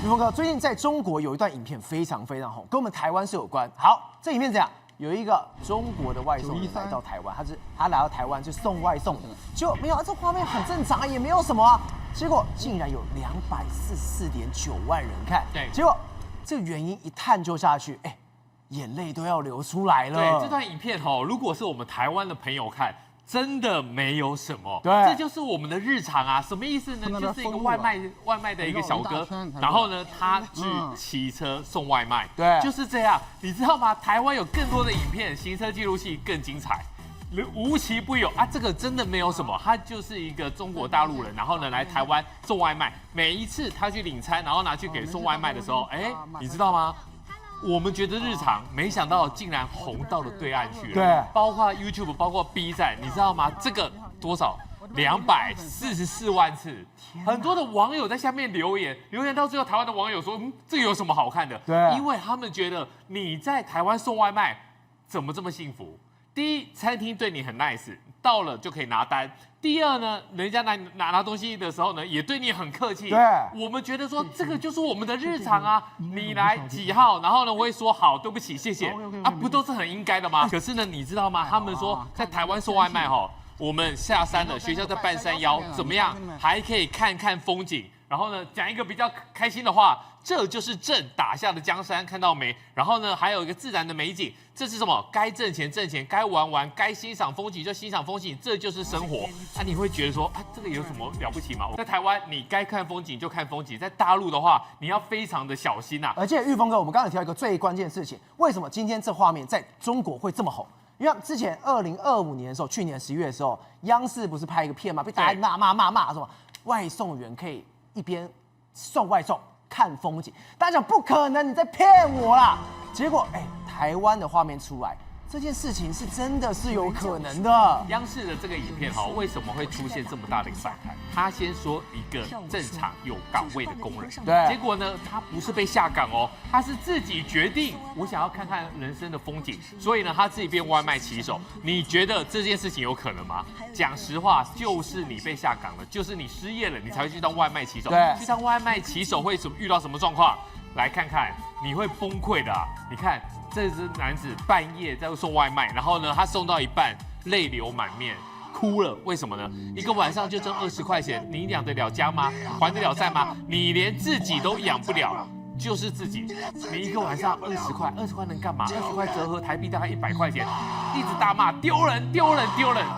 宇峰哥，最近在中国有一段影片非常红，跟我们台湾是有关。好，这影片怎样？有一个中国的外送员来到台湾，他来到台湾就送外送，结果没有，这画面很正常，也没有什么啊。结果竟然有244.9万人看，对，结果这个原因一探究下去，眼泪都要流出来了。对，这段影片如果是我们台湾的朋友看，真的没有什么，对，这就是我们的日常啊。什么意思呢？就是一个外卖的一个小哥，然后呢，他去骑车送外卖，对，就是这样。你知道吗？台湾有更多的影片，行车记录器更精彩。无奇不有啊！这个真的没有什么，他就是一个中国大陆人，然后呢来台湾送外卖。每一次他去领餐，然后拿去给送外卖的时候，你知道吗？我们觉得日常，没想到竟然红到了对岸去了。对，包括 YouTube， 包括 B 站，你知道吗？这个多少？244万次，很多的网友在下面留言到最后，台湾的网友说，这有什么好看的？对，因为他们觉得你在台湾送外卖怎么这么幸福？第一，餐厅对你很 nice， 到了就可以拿单。第二呢，人家拿东西的时候呢，也对你很客气。对，我们觉得说这个就是我们的日常啊。你来几号，然后呢，我会说好，对不起，谢谢啊，不都是很应该的吗？可是呢，你知道吗？他们说在台湾送外卖我们下山了，学校在半山腰，怎么样？还可以看看风景。然后呢，讲一个比较开心的话，这就是朕打下的江山，看到没？然后呢，还有一个自然的美景，这是什么？该挣钱挣钱，该玩，该欣赏风景就欣赏风景，这就是生活。你会觉得说，这个有什么了不起吗？在台湾，你该看风景就看风景；在大陆的话，你要非常的小心啊。而且玉峰哥，我们刚才提到一个最关键的事情，为什么今天这画面在中国会这么红？因为之前2025年的时候，去年11月的时候，央视不是拍一个片嘛，被大家骂什么外送员可以一边送外送看风景，大家讲不可能，你在骗我啦！结果台湾的画面出来，这件事情是真的是有可能的。央视的这个影片为什么会出现这么大的一个反弹？他先说一个正常有岗位的工人，对，结果呢，他不是被下岗他是自己决定我想要看看人生的风景，所以呢，他自己变外卖骑手。你觉得这件事情有可能吗？讲实话，就是你被下岗了，就是你失业了，你才会去当外卖骑手。对，去当外卖骑手会遇到什么状况？来看看，你会崩溃的啊！你看。这只男子半夜在送外卖，然后呢，他送到一半，泪流满面，哭了。为什么呢？一个晚上就挣20块钱，你养得了家吗？还得了债吗？你连自己都养不了，就是自己。你一个晚上20块，20块能干嘛？20块折合台币大概100块钱，一直大骂丢人。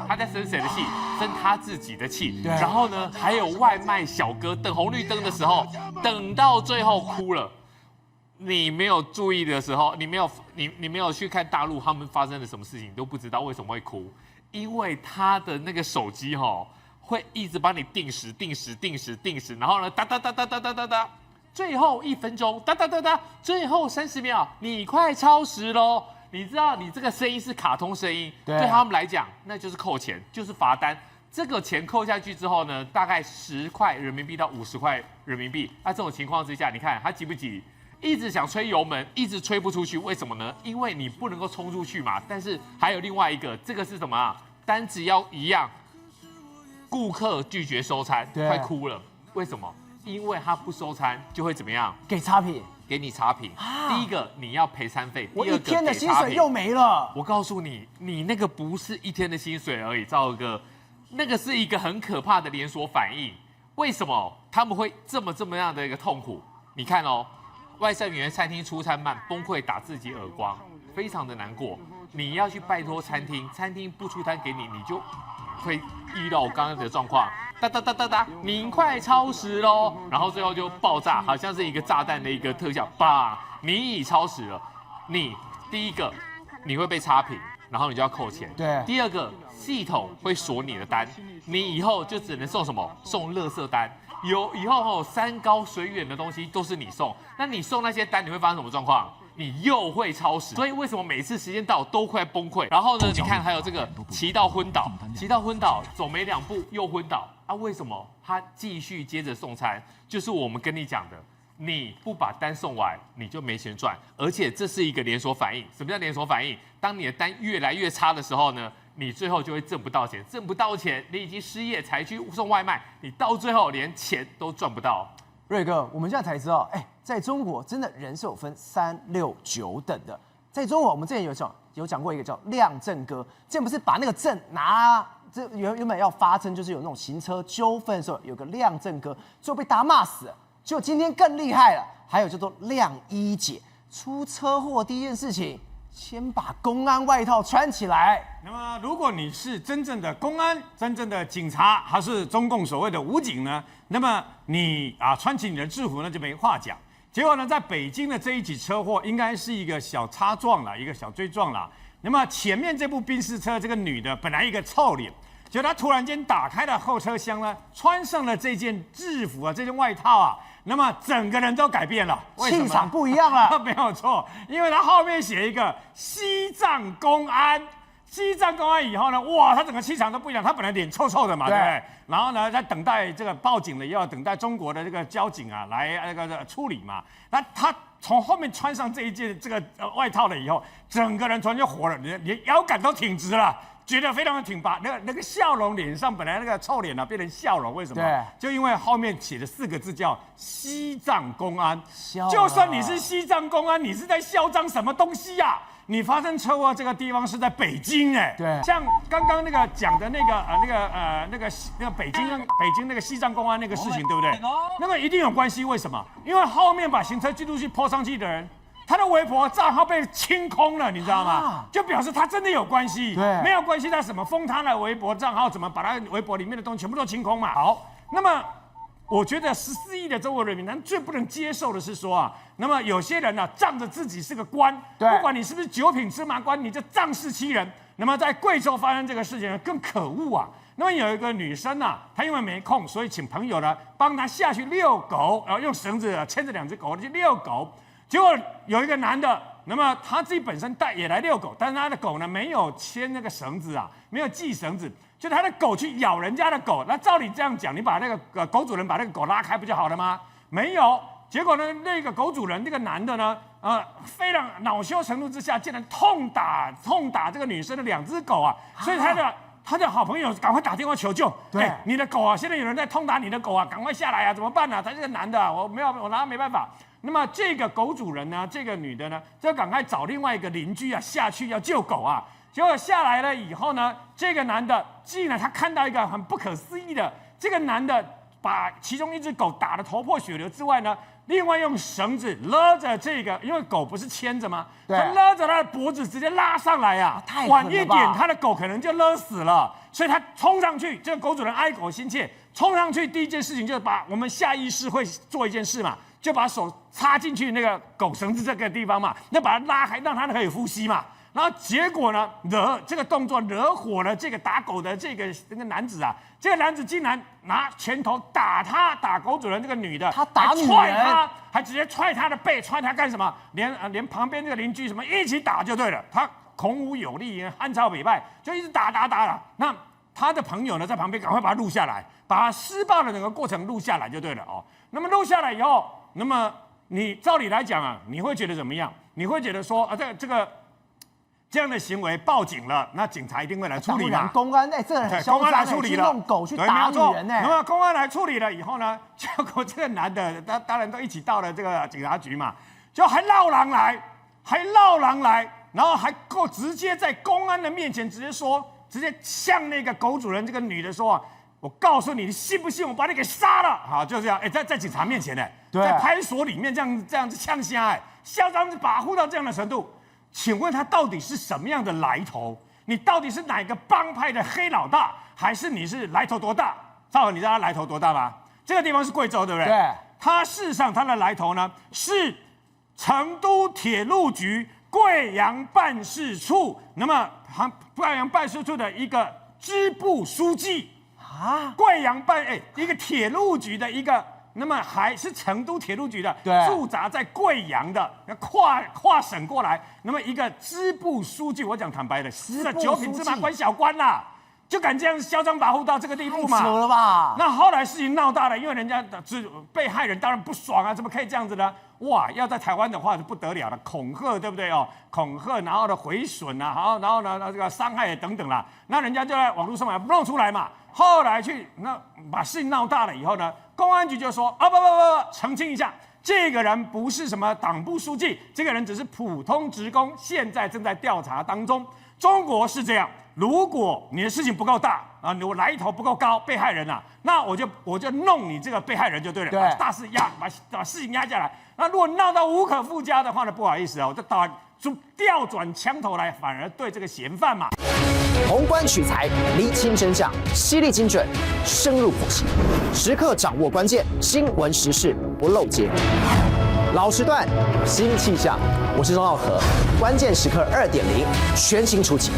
他在生谁的气？生他自己的气。然后呢，还有外卖小哥等红绿灯的时候，等到最后哭了。你没有注意的时候，你没有去看大陆他们发生了什么事情，你都不知道为什么会哭，因为他的那个手机会一直帮你定时，然后呢哒，最后1分钟哒，最后30秒，你快超时喽！你知道你这个声音是卡通声音，对他们来讲那就是扣钱，就是罚单。这个钱扣下去之后呢，大概10块人民币到50块人民币。这种情况之下，你看他急不急？一直想吹油门，一直吹不出去，为什么呢？因为你不能够冲出去嘛。但是还有另外一个，这个是什么啊？单子要一样，顾客拒绝收餐，快哭了。为什么？因为他不收餐就会怎么样？给差评，给你差评。第一个你要赔餐费，我1天的薪水又没了。我告诉你，你那个不是1天的薪水而已，赵哥，那个是一个很可怕的连锁反应。为什么他们会这么样的一个痛苦？你看外送员餐厅出餐慢，崩溃打自己耳光，非常的难过。你要去拜托餐厅，餐厅不出单给你，你就会遇到我刚刚的状况，哒，您快超时喽，然后最后就爆炸，好像是一个炸弹的一个特效，叭，你已超时了。你第一个你会被差评，然后你就要扣钱。对。第二个系统会锁你的单，你以后就只能送什么？送垃圾单。以后山高水远的东西都是你送，那你送那些单，你会发生什么状况？你又会超时。所以为什么每次时间到都快崩溃？然后呢，你看还有这个骑到昏倒，走没2步又昏倒为什么？他继续接着送餐，就是我们跟你讲的，你不把单送完，你就没钱赚，而且这是一个连锁反应。什么叫连锁反应？当你的单越来越差的时候呢？你最后就会挣不到钱，你已经失业才去送外卖，你到最后连钱都赚不到。瑞哥，我们现在才知道，在中国真的人是有分3、6、9等的。在中国，我们之前有讲过一个叫亮正哥，之前不是把那个证拿，这原本要发生就是有那种行车纠纷的时候，有个亮正哥，最后被大家骂死了。结果今天更厉害了，还有叫做亮一姐，出车祸第一件事情，先把公安外套穿起来。那么，如果你是真正的公安、真正的警察，还是中共所谓的武警呢？那么你穿起你的制服呢就没话讲。结果呢，在北京的这一起车祸，应该是一个小擦撞了，一个小追撞了。那么前面这部宾士车，这个女的本来一个臭脸，结果她突然间打开了后车厢呢，穿上了这件制服啊，这件外套啊，那么整个人都改变了，气场不一样了。没有错，因为她后面写一个西藏公安。西藏公安以后呢，哇，他整个气场都不一样。他本来脸臭臭的嘛，对不对？然后呢，在等待这个报警了，也要等待中国的这个交警啊来那个处理嘛。那他从后面穿上这一件这个外套了以后，整个人突然就活了，连腰杆都挺直了，觉得非常的挺拔。那个笑容，脸上本来那个臭脸啊变成笑容，为什么？对，就因为后面写的4个字叫西藏公安。就算你是西藏公安，你是在嚣张什么东西呀？你发生车祸这个地方是在北京对，像刚刚那个讲的那个北京那个西藏公安那个事情，对不对？那么一定有关系，为什么？因为后面把行车记录器泼上去的人，他的微博账号被清空了，你知道吗？就表示他真的有关系。对，没有关系，他什么封他的微博账号，怎么把他微博里面的东西全部都清空嘛？好，那么。我觉得14亿的中国人民，咱最不能接受的是说啊，那么有些人呢、仗着自己是个官，不管你是不是9品芝麻官，你就仗势欺人。那么在贵州发生这个事情更可恶啊。那么有一个女生啊，她因为没空，所以请朋友呢帮她下去遛狗，然后用绳子牵着2只狗去遛狗。结果有一个男的，那么他自己本身也来遛狗，但是他的狗呢没有牵那个绳子啊，没有系绳子。就他的狗去咬人家的狗，那照你这样讲，你把那个狗主人把那个狗拉开不就好了吗？没有，结果呢，那个狗主人这个男的呢，非常恼羞成怒之下，竟然痛打这个女生的2只狗啊！所以他的好朋友赶快打电话求救，对，你的狗啊，现在有人在痛打你的狗啊，赶快下来啊，怎么办呢？他这个男的，我拿他没办法。那么这个狗主人呢，这个女的呢，就赶快找另外一个邻居啊下去要救狗啊。结果下来了以后呢，这个男的竟然他看到一个很不可思议的，这个男的把其中一只狗打得头破血流之外呢，另外用绳子勒着这个，因为狗不是牵着吗？他勒着他的脖子直接拉上来啊，晚一点他的狗可能就勒死了。所以他冲上去，这个狗主人哀狗心切，冲上去第一件事情就是把我们下意识会做一件事嘛，就把手插进去那个狗绳子这个地方嘛，要把它拉开，让它可以呼吸嘛。然后结果呢，这个动作惹火了这个打狗的那个男子啊，这个男子竟然拿拳头打狗主人这个女的，他打女人，踹他，还直接踹他的背，踹他干什么？连旁边这个邻居什么一起打就对了，他孔武有力，汉朝北派，就一直打了。那他的朋友呢，在旁边赶快把他录下来，把他施暴的整个过程录下来就对了哦。那么录下来以后，那么你照理来讲啊，你会觉得怎么样？你会觉得说啊，这样的行为报警了，那警察一定会来处理嘛？公安这个人很嚣张，公安来处理了，用狗去打女人那么公安来处理了以后呢，结果这个男的当然都一起到了这个警察局嘛，就还绕狼来，然后还直接在公安的面前直接向那个狗主人这个女的说啊，我告诉你，你信不信我把你给杀了？好，就这样，在警察面前呢，在派出所里面这样子呛瞎，嚣张跋扈到这样的程度。请问他到底是什么样的来头？你到底是哪个帮派的黑老大，还是你是来头多大？赵恒，你知道他来头多大吗？这个地方是贵州，对不对？对。他事实上他的来头呢，是成都铁路局贵阳办事处，那么贵阳办事处的一个支部书记啊，贵阳一个铁路局的一个。那么还是成都铁路局的驻扎在贵阳的跨省过来，那么一个支部书记，我讲坦白的，是9品芝麻官小官啦。就敢这样嚣张跋扈到这个地步嘛？太扯了吧？那后来事情闹大了，因为人家的被害人当然不爽啊，怎么可以这样子呢？哇，要在台湾的话就不得了了，恐吓对不对哦？恐吓，然后呢毁损啊，好，然后呢这个伤害等等啦，那人家就在网络上面弄出来嘛。后来把事情闹大了以后呢，公安局就说不，澄清一下。这个人不是什么党部书记，这个人只是普通职工，现在正在调查当中。中国是这样，如果你的事情不够大啊，你来头不够高，被害人啊，那我就弄你这个被害人就对了，对，把大事把事情压下来。那如果闹到无可复加的话呢，不好意思啊，我就调转枪头来，反而对这个嫌犯嘛。宏观取材，厘清真相，犀利精准，深入剖析，时刻掌握关键新闻时事，不漏接。老时段，新气象，我是钟浩和，关键时刻2.0全新出击。